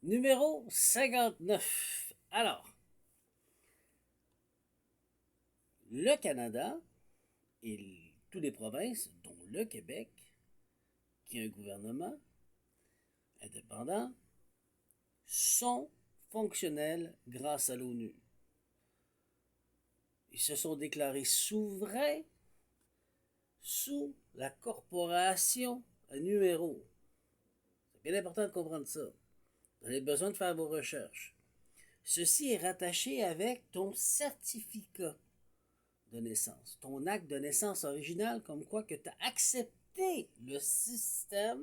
Numéro 59. Alors, le Canada et toutes les provinces, dont le Québec, qui a un gouvernement indépendant, sont fonctionnels grâce à l'ONU. Ils se sont déclarés souverains sous la corporation à numéro. C'est bien important de comprendre ça. Vous avez besoin de faire vos recherches. Ceci est rattaché avec ton certificat de naissance, ton acte de naissance original, comme quoi que tu as accepté le système,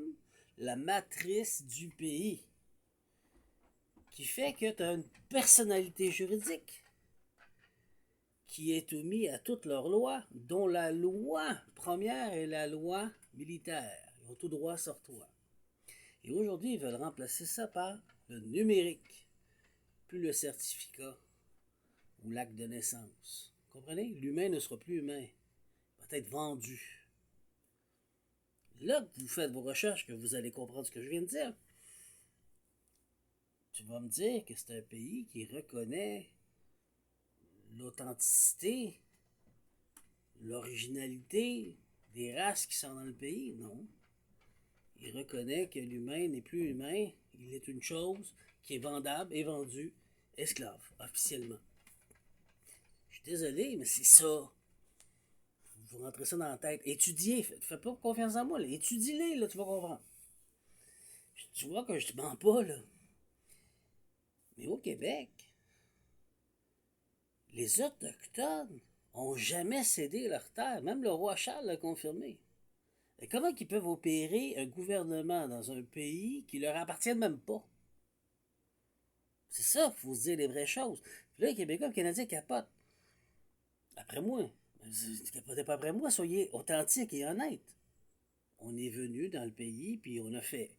la matrice du pays, qui fait que tu as une personnalité juridique qui est soumise à toutes leurs lois, dont la loi première est la loi militaire. Ils ont tout droit sur toi. Et aujourd'hui, ils veulent remplacer ça par le numérique, plus le certificat ou l'acte de naissance. Vous comprenez? L'humain ne sera plus humain. Il va être vendu. Là que vous faites vos recherches, que vous allez comprendre ce que je viens de dire, tu vas me dire que c'est un pays qui reconnaît l'authenticité, l'originalité des races qui sont dans le pays. Non. Il reconnaît que l'humain n'est plus humain, il est une chose qui est vendable et vendue esclave, officiellement. Je suis désolé, mais c'est ça. Vous rentrez ça dans la tête. Étudiez, faites pas confiance en moi, là. Étudie-les, là, tu vas comprendre. Tu vois que je te mens pas, là. Mais au Québec, les Autochtones ont jamais cédé leur terre. Même le roi Charles l'a confirmé. Et comment ils peuvent opérer un gouvernement dans un pays qui leur appartient même pas? C'est ça qu'il faut se dire les vraies choses. Puis là, les Québécois et les Canadiens capotent. Après moi, capotez pas après moi, soyez authentiques et honnêtes. On est venu dans le pays, puis on a fait.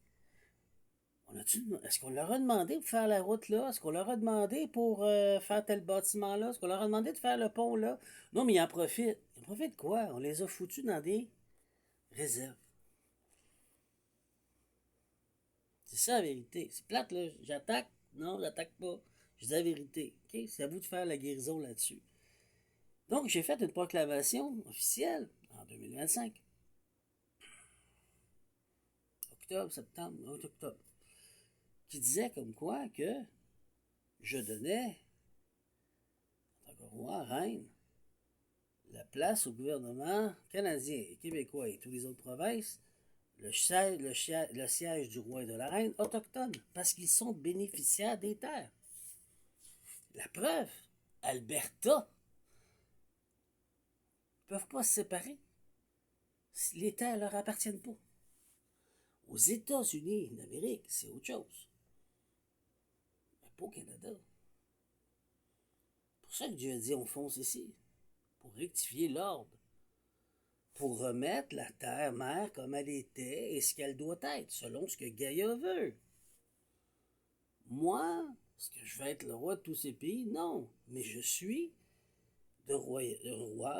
Est-ce qu'on leur a demandé de faire la route là? Est-ce qu'on leur a demandé pour faire tel bâtiment là? Est-ce qu'on leur a demandé de faire le pont là? Non, mais ils en profitent. Ils en profitent de quoi? On les a foutus dans des réserves. C'est ça la vérité. C'est plate là. J'attaque? Non, j'attaque pas. Je dis la vérité. OK? C'est à vous de faire la guérison là-dessus. Donc, j'ai fait une proclamation officielle en 2025. Octobre, septembre, octobre. Qui disait comme quoi que je donnais, en tant que roi, reine, la place au gouvernement canadien et québécois et toutes les autres provinces, le siège du roi et de la reine autochtone, parce qu'ils sont bénéficiaires des terres. La preuve, Alberta ne peuvent pas se séparer. Les terres ne leur appartiennent pas. Aux États-Unis d'Amérique, c'est autre chose. Mais pas au Canada. C'est pour ça que Dieu a dit on fonce ici, pour rectifier l'ordre, pour remettre la terre-mère comme elle était et ce qu'elle doit être, selon ce que Gaïa veut. Moi, est-ce que je vais être le roi de tous ces pays? Non. Mais je suis de roi,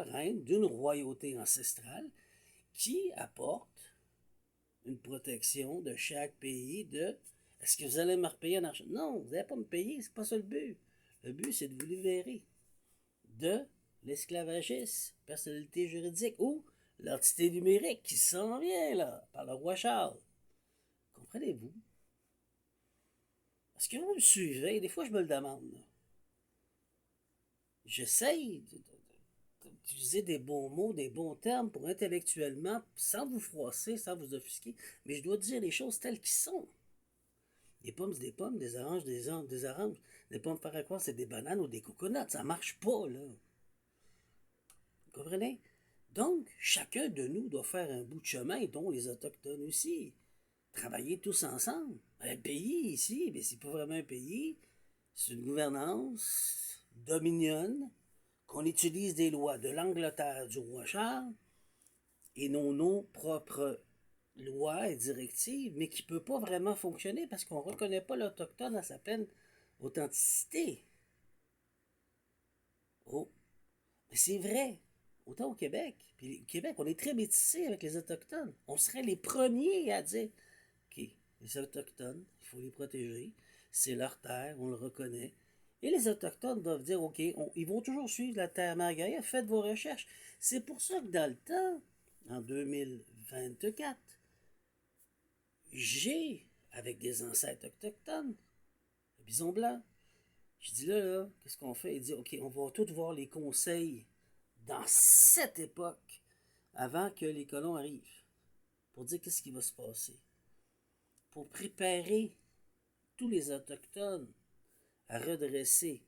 reine d'une royauté ancestrale qui apporte une protection de chaque pays de est-ce que vous allez me repayer en argent? Non, vous n'allez pas me payer, c'est pas ça le but. Le but, c'est de vous libérer de l'esclavagisme, personnalité juridique ou l'entité numérique qui s'en vient là, par le roi Charles. Comprenez-vous? Est-ce que vous me suivez? Des fois, je me le demande. Là. J'essaye d'utiliser des bons mots, des bons termes pour intellectuellement, sans vous froisser, sans vous offusquer, mais je dois dire les choses telles qu'elles sont. Des pommes, c'est des pommes, des oranges, des oranges. Des pommes faire à croire c'est des bananes ou des coconuts. Ça marche pas, là. Vous comprenez? Donc, chacun de nous doit faire un bout de chemin, dont les Autochtones aussi. Travailler tous ensemble. Un pays ici, mais c'est pas vraiment un pays. C'est une gouvernance dominionne, qu'on utilise des lois de l'Angleterre du roi Charles et non nos propres lois et directives, mais qui ne peut pas vraiment fonctionner parce qu'on ne reconnaît pas l'Autochtone à sa pleine authenticité. Oh, mais c'est vrai. Autant au Québec. Puis au Québec, on est très métissé avec les Autochtones. On serait les premiers à dire OK, Les Autochtones, il faut les protéger. C'est leur terre, on le reconnaît. Et les Autochtones doivent dire, OK, ils vont toujours suivre la terre-mère Gaïa, faites vos recherches. C'est pour ça que dans le temps, en 2024, j'ai, avec des ancêtres autochtones, le bison blanc, je dis là, qu'est-ce qu'on fait? Il dit, OK, on va tous voir les conseils dans cette époque, avant que les colons arrivent, pour dire qu'est-ce qui va se passer, pour préparer tous les Autochtones à redresser.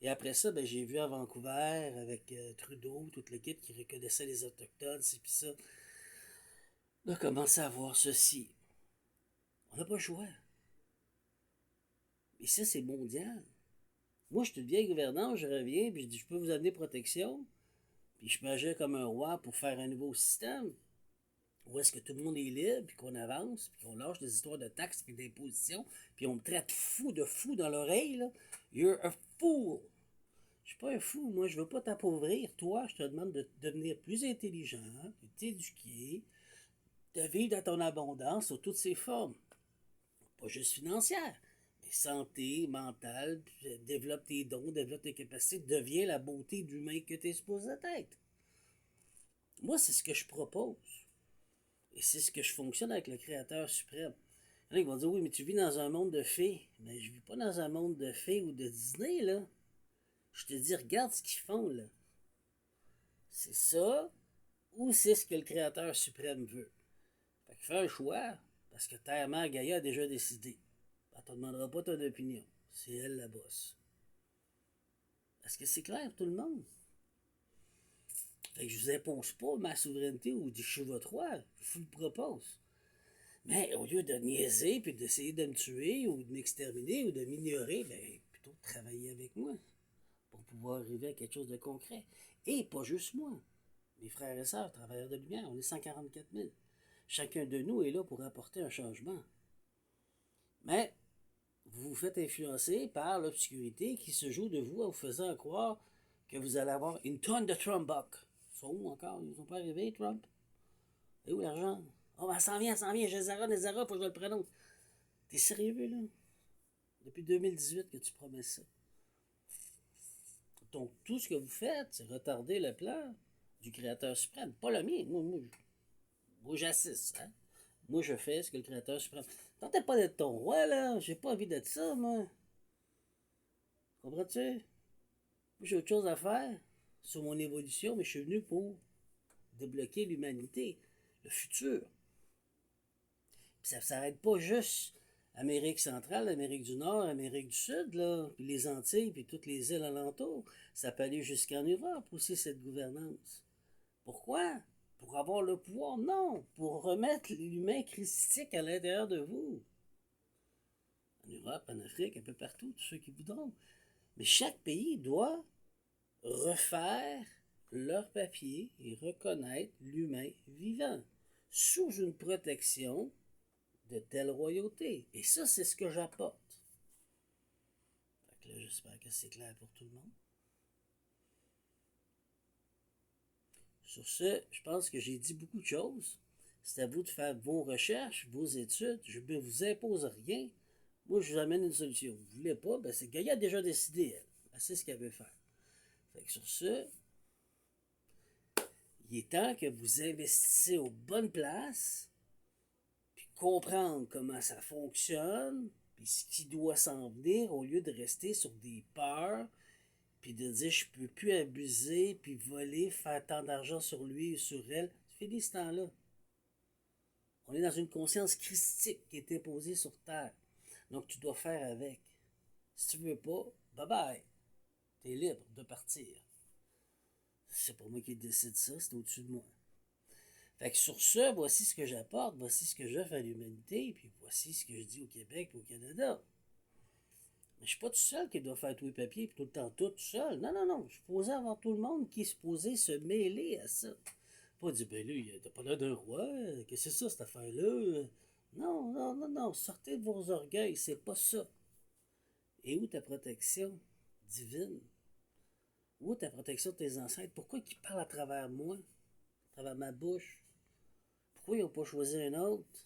Et après ça, ben, j'ai vu à Vancouver, avec Trudeau, toute l'équipe qui reconnaissait les Autochtones, c'est puis ça. On a commencé à voir ceci. On n'a pas le choix. Et ça, c'est mondial. Moi, je suis une vieille gouvernante, je reviens, puis je dis, je peux vous amener protection, puis je peux agir comme un roi pour faire un nouveau système. Où est-ce que tout le monde est libre, puis qu'on avance, puis qu'on lâche des histoires de taxes, puis d'impositions, puis on me traite de fou dans l'oreille, là. You're a fool. Je suis pas un fou, moi, je veux pas t'appauvrir. Toi, je te demande de devenir plus intelligent, de t'éduquer, de vivre dans ton abondance sous toutes ses formes. Pas juste financière, mais santé, mentale, développe tes dons, développe tes capacités, deviens la beauté d'humain que tu es supposé être. Moi, c'est ce que je propose. Et c'est ce que je fonctionne avec le Créateur suprême. Il y en a qui vont dire, oui, mais tu vis dans un monde de fées. Mais je vis pas dans un monde de fées ou de Disney, là. Je te dis, regarde ce qu'ils font, là. C'est ça, ou c'est ce que le Créateur suprême veut. Fait que fais un choix, parce que ta mère Gaïa a déjà décidé. Elle te demandera pas ton opinion. C'est elle la bosse. Est-ce que c'est clair pour tout le monde? Fait que je vous impose pas ma souveraineté ou je suis votre roi. Je vous le propose. Mais au lieu de niaiser puis d'essayer de me tuer ou de m'exterminer ou de m'ignorer, ben plutôt travailler avec moi pour pouvoir arriver à quelque chose de concret. Et pas juste moi. Mes frères et sœurs, travailleurs de lumière, on est 144 000. Chacun de nous est là pour apporter un changement. Mais vous vous faites influencer par l'obscurité qui se joue de vous en vous faisant croire que vous allez avoir une tonne de Trump bucks. Ils sont où encore? Ils ne sont pas arrivés, Trump? Et où l'argent? Oh, ben, ça s'en vient, Zara, faut que je le prononce. T'es sérieux, là? Depuis 2018 que tu promets ça. Donc, tout ce que vous faites, c'est retarder le plan du Créateur suprême. Pas le mien. Moi j'assiste. Hein? Moi, je fais ce que le Créateur suprême. Tentez pas d'être ton roi, là. J'ai pas envie d'être ça, moi. Comprends-tu? Moi, j'ai autre chose à faire sur mon évolution, mais je suis venu pour débloquer l'humanité, le futur. Puis ça ne s'arrête pas juste Amérique centrale, Amérique du Nord, Amérique du Sud, là, puis les Antilles, puis toutes les îles alentours. Ça peut aller jusqu'en Europe aussi, cette gouvernance. Pourquoi? Pour avoir le pouvoir? Non, pour remettre l'humain christique à l'intérieur de vous. En Europe, en Afrique, un peu partout, tous ceux qui voudront. Mais chaque pays doit refaire leur papier et reconnaître l'humain vivant sous une protection de telle royauté. Et ça, c'est ce que j'apporte. Fait que là, j'espère que c'est clair pour tout le monde. Sur ce, je pense que j'ai dit beaucoup de choses. C'est à vous de faire vos recherches, vos études. Je ne vous impose rien. Moi, je vous amène une solution. Vous ne voulez pas, ben c'est Gaïa a déjà décidé, elle. Elle sait ce qu'elle veut faire. Fait que sur ce, il est temps que vous investissez aux bonnes places, puis comprendre comment ça fonctionne, puis ce qui doit s'en venir, au lieu de rester sur des peurs, puis de dire je peux plus abuser, puis voler, faire tant d'argent sur lui ou sur elle. C'est fini ce temps-là. On est dans une conscience christique qui est imposée sur Terre. Donc tu dois faire avec. Si tu veux pas, bye bye. T'es libre de partir. C'est pas moi qui décide ça, c'est au-dessus de moi. Fait que sur ce, voici ce que j'apporte, voici ce que j'offre à l'humanité, puis voici ce que je dis au Québec et au Canada. Mais je suis pas tout seul qui doit faire tous les papiers, puis tout le temps tout seul. Non, non, non. Je suis posé avoir tout le monde qui est supposé se mêler à ça. Pas dire, ben là, t'as pas l'air d'un roi, qu'est-ce que c'est ça, cette affaire-là? Non, non, non, non. Sortez de vos orgueils, c'est pas ça. Et où ta protection divine? Où ta protection de tes ancêtres? Pourquoi ils parlent à travers moi, à travers ma bouche? Pourquoi ils n'ont pas choisi un autre?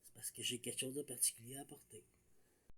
C'est parce que j'ai quelque chose de particulier à apporter.